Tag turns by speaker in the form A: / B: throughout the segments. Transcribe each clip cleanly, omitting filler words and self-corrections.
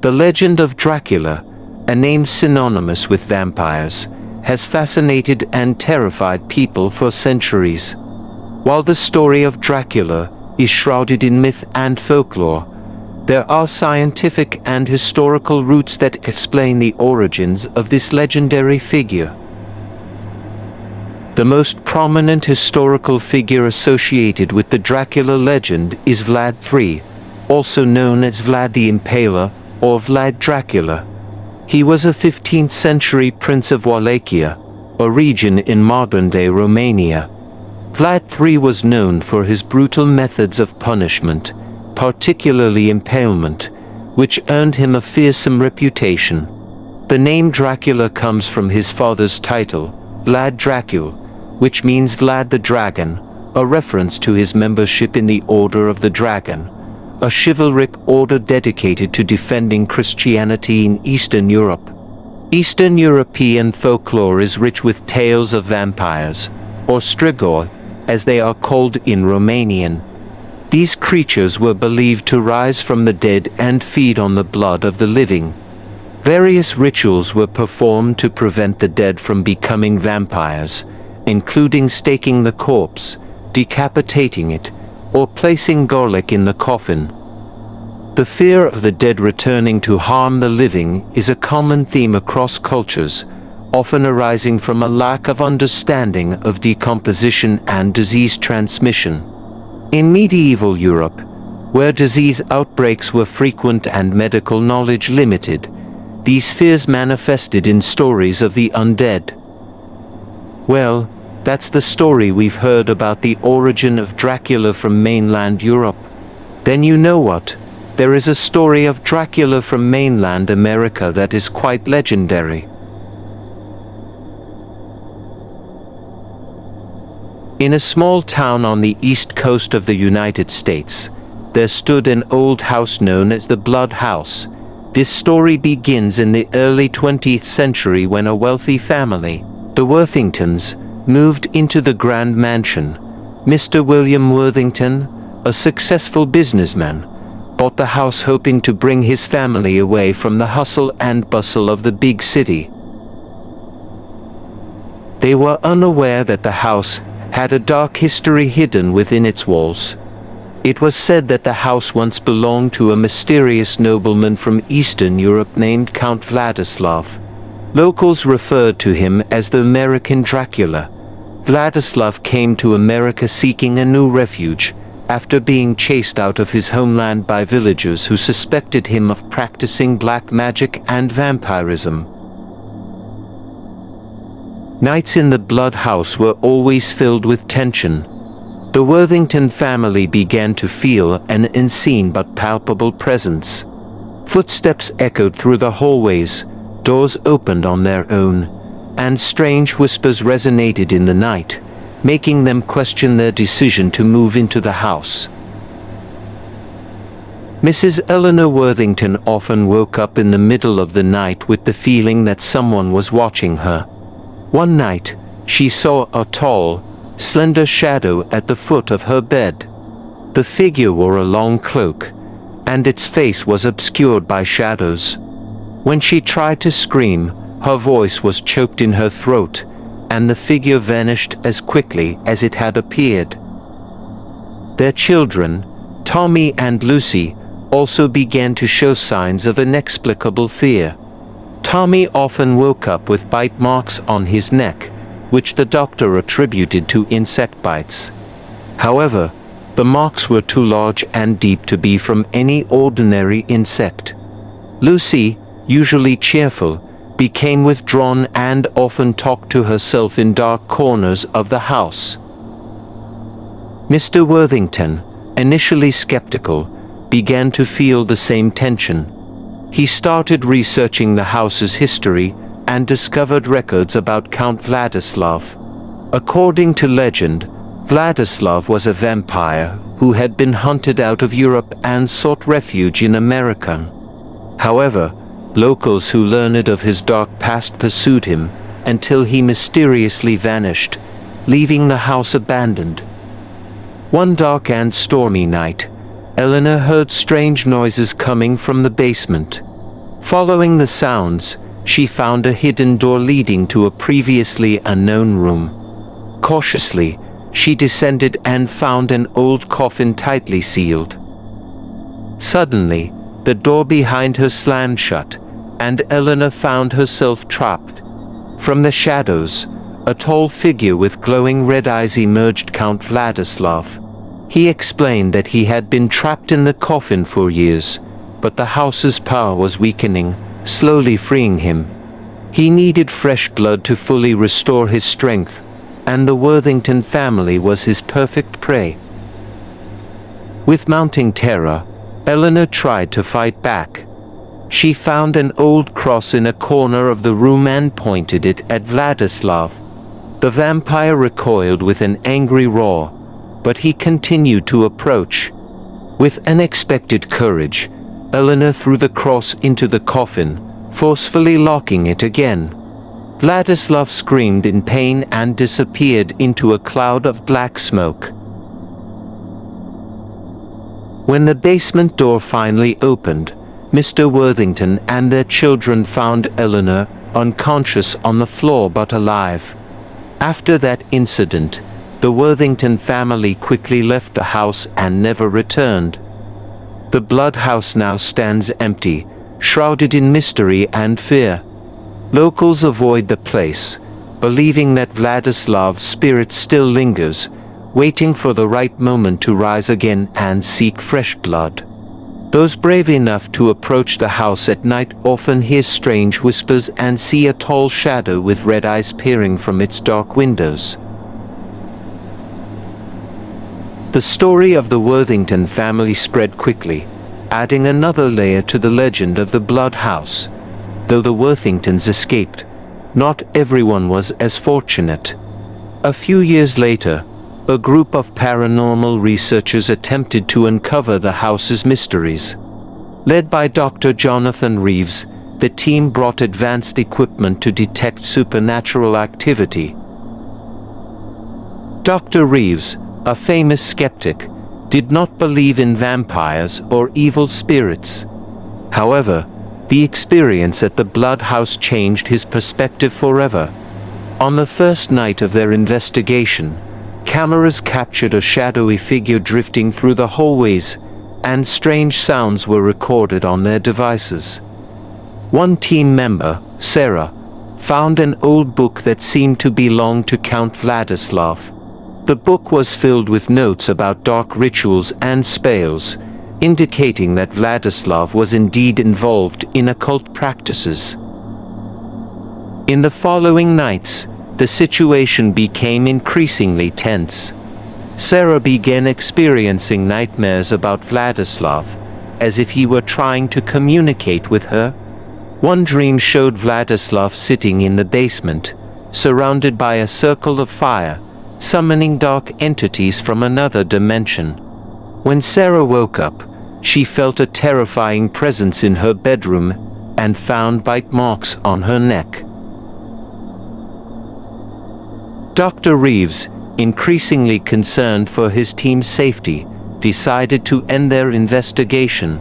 A: The legend of Dracula, a name synonymous with vampires, has fascinated and terrified people for centuries. While the story of Dracula is shrouded in myth and folklore, there are scientific and historical roots that explain the origins of this legendary figure. The most prominent historical figure associated with the Dracula legend is Vlad III, also known as Vlad the Impaler or Vlad Dracula. He was a 15th century prince of Wallachia, a region in modern-day Romania. Vlad III was known for his brutal methods of punishment, particularly impalement, which earned him a fearsome reputation. The name Dracula comes from his father's title, Vlad Dracul, which means Vlad the Dragon, a reference to his membership in the Order of the Dragon, a chivalric order dedicated to defending Christianity in Eastern Europe. Eastern European folklore is rich with tales of vampires, or strigoi, as they are called in Romanian. These creatures were believed to rise from the dead and feed on the blood of the living. Various rituals were performed to prevent the dead from becoming vampires, including staking the corpse, decapitating it, or placing garlic in the coffin. The fear of the dead returning to harm the living is a common theme across cultures, often arising from a lack of understanding of decomposition and disease transmission. In medieval Europe, where disease outbreaks were frequent and medical knowledge limited, these fears manifested in stories of the undead. Well, that's the story we've heard about the origin of Dracula from mainland Europe. Then you know what? There is a story of Dracula from mainland America that is quite legendary. In a small town on the east coast of the United States, there stood an old house known as the Blood House. This story begins in the early 20th century when a wealthy family, the Worthingtons, moved into the grand mansion. Mr. William Worthington, a successful businessman, bought the house hoping to bring his family away from the hustle and bustle of the big city. They were unaware that the house had a dark history hidden within its walls. It was said that the house once belonged to a mysterious nobleman from Eastern Europe named Count Vladislav. Locals referred to him as the American Dracula. Vladislav came to America seeking a new refuge, after being chased out of his homeland by villagers who suspected him of practicing black magic and vampirism. Nights in the Blood House were always filled with tension. The Worthington family began to feel an unseen but palpable presence. Footsteps echoed through the hallways, doors opened on their own, and strange whispers resonated in the night, making them question their decision to move into the house. Mrs. Eleanor Worthington often woke up in the middle of the night with the feeling that someone was watching her. One night, she saw a tall, slender shadow at the foot of her bed. The figure wore a long cloak, and its face was obscured by shadows. When she tried to scream, her voice was choked in her throat, and the figure vanished as quickly as it had appeared. Their children, Tommy and Lucy, also began to show signs of inexplicable fear. Tommy often woke up with bite marks on his neck, which the doctor attributed to insect bites. However, the marks were too large and deep to be from any ordinary insect. Lucy, usually cheerful, became withdrawn and often talked to herself in dark corners of the house. Mr. Worthington, initially skeptical, began to feel the same tension. He started researching the house's history and discovered records about Count Vladislav. According to legend, Vladislav was a vampire who had been hunted out of Europe and sought refuge in America. However, locals who learned of his dark past pursued him until he mysteriously vanished, leaving the house abandoned. One dark and stormy night, Eleanor heard strange noises coming from the basement. Following the sounds, she found a hidden door leading to a previously unknown room. Cautiously, she descended and found an old coffin tightly sealed. Suddenly, the door behind her slammed shut, and Eleanor found herself trapped. From the shadows, a tall figure with glowing red eyes emerged. Count Vladislav. He explained that he had been trapped in the coffin for years, but the house's power was weakening, slowly freeing him. He needed fresh blood to fully restore his strength, and the Worthington family was his perfect prey. With mounting terror, Eleanor tried to fight back. She found an old cross in a corner of the room and pointed it at Vladislav. The vampire recoiled with an angry roar, but he continued to approach. With unexpected courage, Eleanor threw the cross into the coffin, forcefully locking it again. Vladislav screamed in pain and disappeared into a cloud of black smoke. When the basement door finally opened, Mr. Worthington and their children found Eleanor unconscious on the floor but alive. After that incident, the Worthington family quickly left the house and never returned. The Blood House now stands empty, shrouded in mystery and fear. Locals avoid the place, believing that Vladislav's spirit still lingers, waiting for the right moment to rise again and seek fresh blood. Those brave enough to approach the house at night often hear strange whispers and see a tall shadow with red eyes peering from its dark windows. The story of the Worthington family spread quickly, adding another layer to the legend of the Blood House. Though the Worthingtons escaped, not everyone was as fortunate. A few years later, a group of paranormal researchers attempted to uncover the house's mysteries. Led by Dr. Jonathan Reeves, the team brought advanced equipment to detect supernatural activity. Dr. Reeves, a famous skeptic, did not believe in vampires or evil spirits. However, the experience at the Blood House changed his perspective forever. On the first night of their investigation, cameras captured a shadowy figure drifting through the hallways, and strange sounds were recorded on their devices. One team member, Sarah, found an old book that seemed to belong to Count Vladislav. The book was filled with notes about dark rituals and spells, indicating that Vladislav was indeed involved in occult practices. In the following nights, the situation became increasingly tense. Sarah began experiencing nightmares about Vladislav, as if he were trying to communicate with her. One dream showed Vladislav sitting in the basement, surrounded by a circle of fire, summoning dark entities from another dimension. When Sarah woke up, she felt a terrifying presence in her bedroom and found bite marks on her neck. Dr. Reeves, increasingly concerned for his team's safety, decided to end their investigation.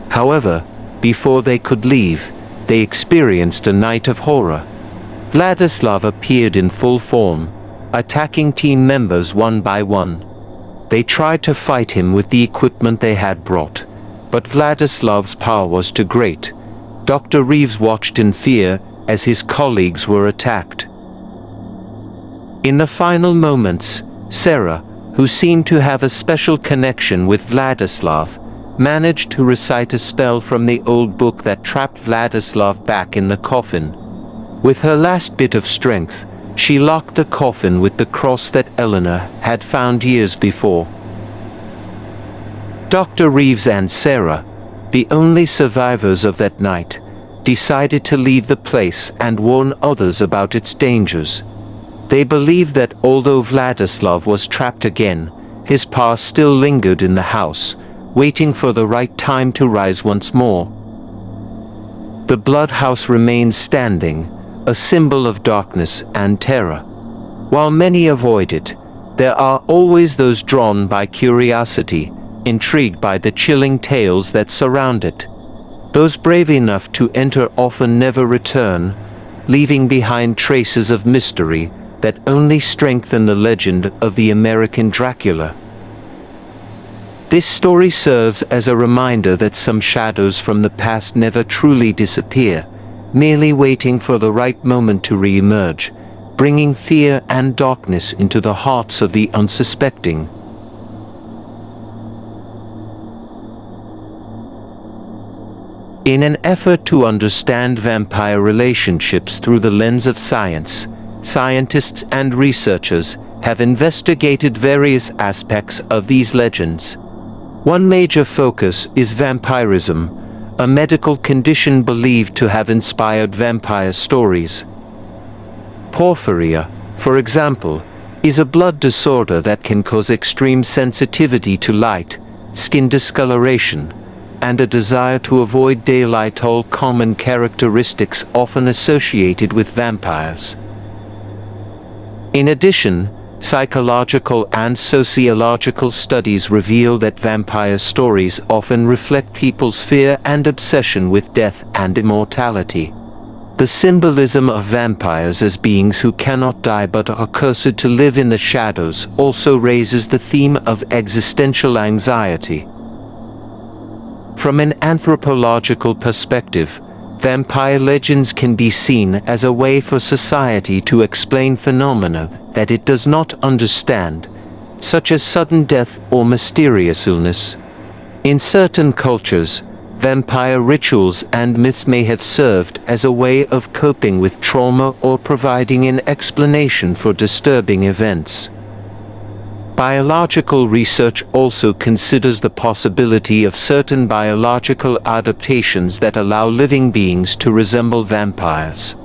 A: However, before they could leave, they experienced a night of horror. Vladislav appeared in full form, attacking team members one by one. They tried to fight him with the equipment they had brought, but Vladislav's power was too great. Dr. Reeves watched in fear as his colleagues were attacked. In the final moments, Sarah, who seemed to have a special connection with Vladislav, managed to recite a spell from the old book that trapped Vladislav back in the coffin. With her last bit of strength, she locked the coffin with the cross that Eleanor had found years before. Dr. Reeves and Sarah, the only survivors of that night, decided to leave the place and warn others about its dangers. They believed that although Vladislav was trapped again, his power still lingered in the house, waiting for the right time to rise once more. The Blood House remains standing, a symbol of darkness and terror. While many avoid it, there are always those drawn by curiosity, intrigued by the chilling tales that surround it. Those brave enough to enter often never return, leaving behind traces of mystery that only strengthen the legend of the American Dracula. This story serves as a reminder that some shadows from the past never truly disappear, merely waiting for the right moment to re-emerge, bringing fear and darkness into the hearts of the unsuspecting. In an effort to understand vampire relationships through the lens of science, scientists and researchers have investigated various aspects of these legends. One major focus is vampirism, a medical condition believed to have inspired vampire stories. Porphyria, for example, is a blood disorder that can cause extreme sensitivity to light, skin discoloration, and a desire to avoid daylight, all common characteristics often associated with vampires. In addition, psychological and sociological studies reveal that vampire stories often reflect people's fear and obsession with death and immortality. The symbolism of vampires as beings who cannot die but are cursed to live in the shadows also raises the theme of existential anxiety. From an anthropological perspective, vampire legends can be seen as a way for society to explain phenomena that it does not understand, such as sudden death or mysterious illness. In certain cultures, vampire rituals and myths may have served as a way of coping with trauma or providing an explanation for disturbing events. Biological research also considers the possibility of certain biological adaptations that allow living beings to resemble vampires.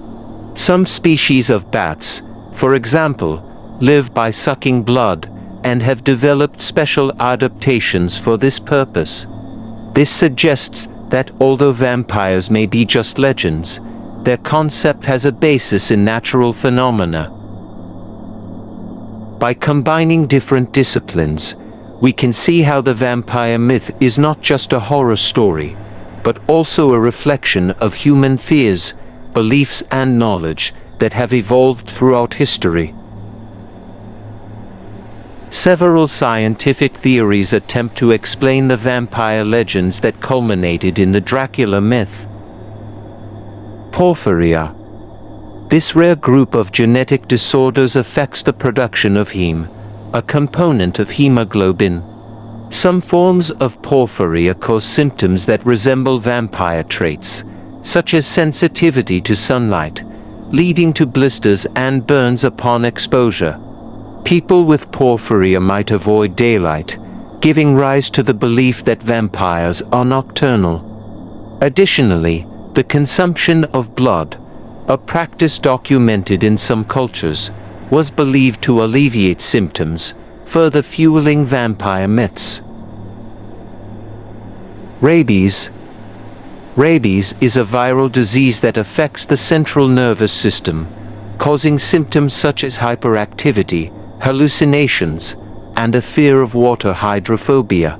A: Some species of bats, for example, live by sucking blood and have developed special adaptations for this purpose. This suggests that although vampires may be just legends, their concept has a basis in natural phenomena. By combining different disciplines, we can see how the vampire myth is not just a horror story, but also a reflection of human fears, beliefs and knowledge that have evolved throughout history. Several scientific theories attempt to explain the vampire legends that culminated in the Dracula myth. Porphyria. This rare group of genetic disorders affects the production of heme, a component of hemoglobin. Some forms of porphyria cause symptoms that resemble vampire traits, such as sensitivity to sunlight, leading to blisters and burns upon exposure. People with porphyria might avoid daylight, giving rise to the belief that vampires are nocturnal. Additionally, the consumption of blood, a practice documented in some cultures, was believed to alleviate symptoms, further fueling vampire myths. Rabies. Rabies is a viral disease that affects the central nervous system, causing symptoms such as hyperactivity, hallucinations, and a fear of water, hydrophobia.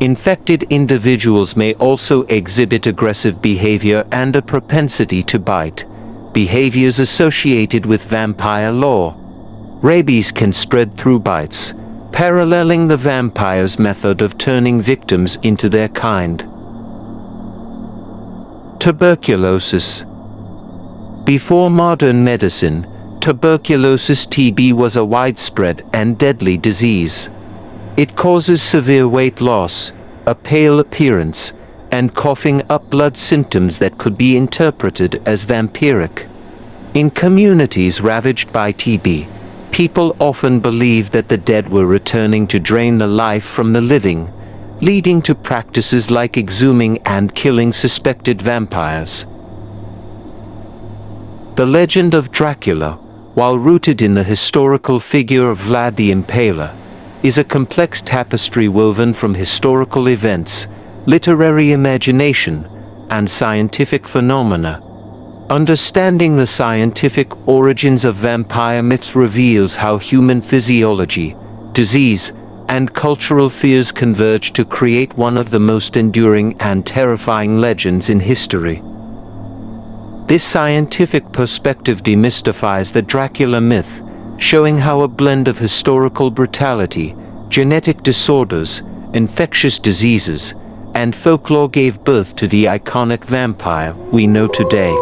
A: Infected individuals may also exhibit aggressive behavior and a propensity to bite, behaviors associated with vampire lore. Rabies can spread through bites, paralleling the vampire's method of turning victims into their kind. Tuberculosis. Before modern medicine, tuberculosis (TB) was a widespread and deadly disease. It causes severe weight loss, a pale appearance, and coughing up blood, symptoms that could be interpreted as vampiric. In communities ravaged by TB, people often believed that the dead were returning to drain the life from the living, leading to practices like exhuming and killing suspected vampires. The legend of Dracula, while rooted in the historical figure of Vlad the Impaler, is a complex tapestry woven from historical events, literary imagination, and scientific phenomena. Understanding the scientific origins of vampire myths reveals how human physiology, disease, and cultural fears converge to create one of the most enduring and terrifying legends in history. This scientific perspective demystifies the Dracula myth, showing how a blend of historical brutality, genetic disorders, infectious diseases, and folklore gave birth to the iconic vampire we know today.